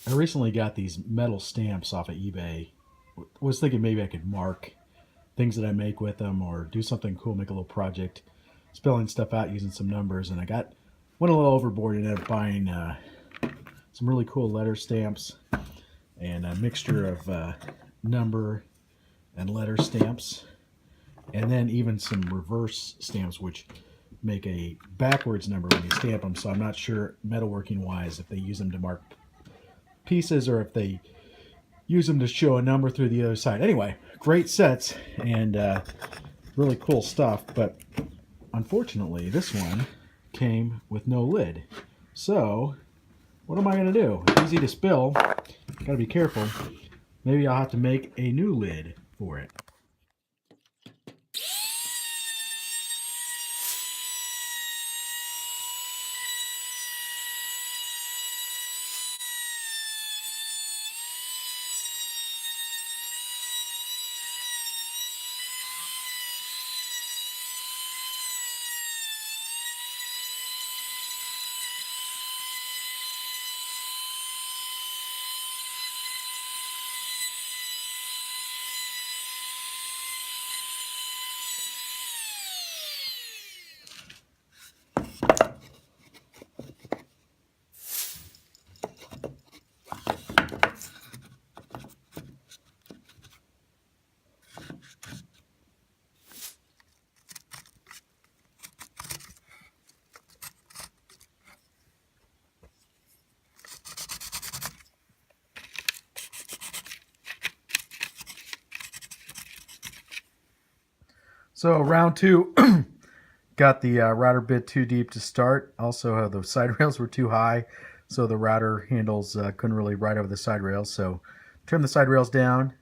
I recently got these metal stamps off of eBay. Was thinking maybe I could mark things that I make with them or do something cool, make a little project, spelling stuff out using some numbers. And I went a little overboard and ended up buying some really cool letter stamps and a mixture of number and letter stamps, and then even some reverse stamps, which make a backwards number when you stamp them. So I'm not sure metalworking wise if they use them to mark pieces or if they use them to show a number through the other side. Anyway, great sets and really cool stuff, but unfortunately this one came with no lid. So what am I going to do? Easy to spill. Got to be careful. Maybe I'll have to make a new lid for it. So round two, got the router bit too deep to start. Also, the side rails were too high, so the router handles couldn't really ride over the side rails. So trim the side rails down,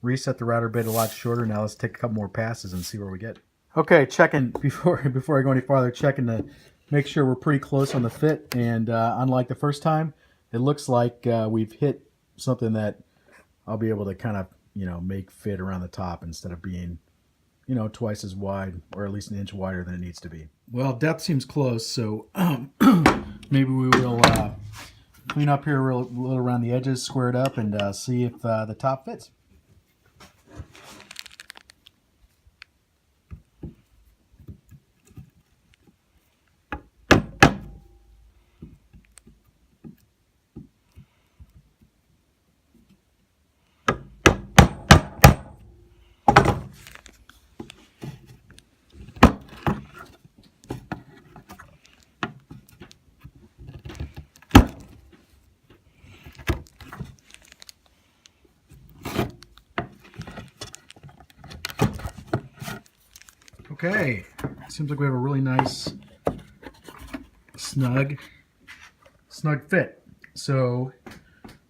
reset the router bit a lot shorter. Now let's take a couple more passes and see where we get. Okay, checking before I go any farther, checking to make sure we're pretty close on the fit. And unlike the first time, it looks like we've hit something that I'll be able to kind of make fit around the top instead of being twice as wide, or at least an inch wider than it needs to be. Well, depth seems close, so maybe we will clean up here a little around the edges, square it up, and see if the top fits. Okay, seems like we have a really nice snug fit. So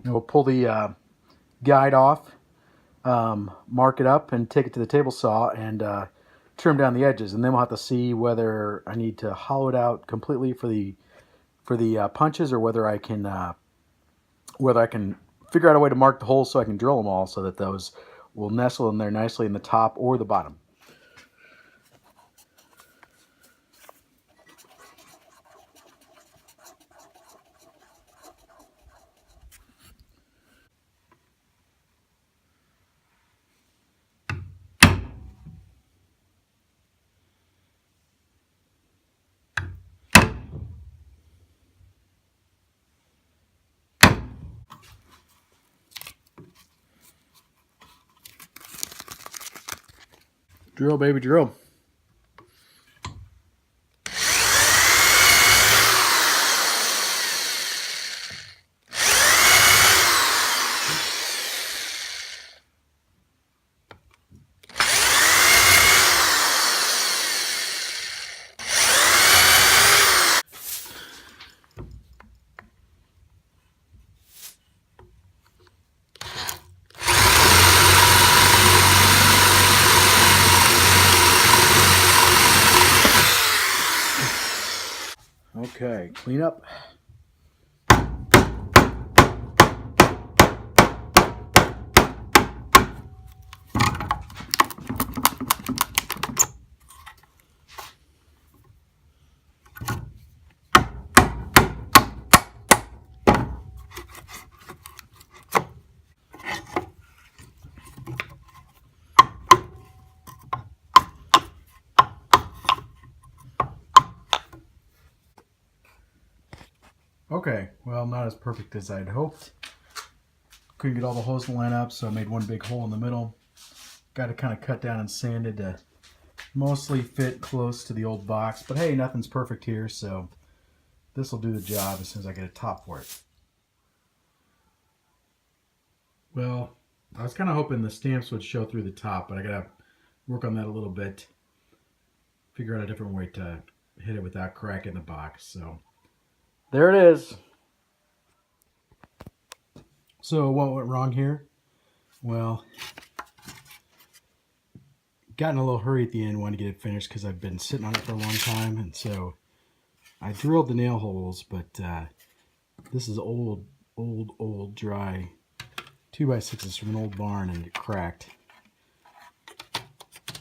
we'll pull the guide off, mark it up, and take it to the table saw and trim down the edges. And then we'll have to see whether I need to hollow it out completely for the punches, or whether I can figure out a way to mark the holes so I can drill them all, so that those will nestle in there nicely in the top or the bottom. Drill, baby, drill. Okay, clean up. Okay, well, not as perfect as I'd hoped. Couldn't get all the holes to line up, so I made one big hole in the middle. Got it kind of cut down and sanded to mostly fit close to the old box. But hey, nothing's perfect here, so this will do the job as soon as I get a top for it. Well, I was kind of hoping the stamps would show through the top, but I gotta work on that a little bit. Figure out a different way to hit it without cracking the box. So there it is. So what went wrong here? Well, got in a little hurry at the end, wanted to get it finished because I've been sitting on it for a long time, and so I drilled the nail holes, but this is old dry 2x6s from an old barn, and it cracked.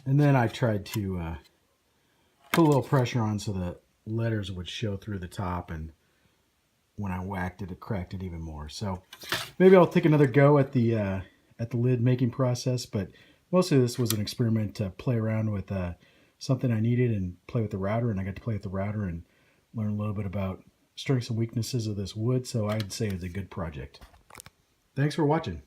And then I tried to put a little pressure on so the letters would show through the top, and when I whacked it, it cracked it even more. So maybe I'll take another go at the lid making process, but mostly this was an experiment to play around with something I needed and play with the router, and I got to play with the router and learn a little bit about strengths and weaknesses of this wood, so I'd say it's a good project. Thanks for watching.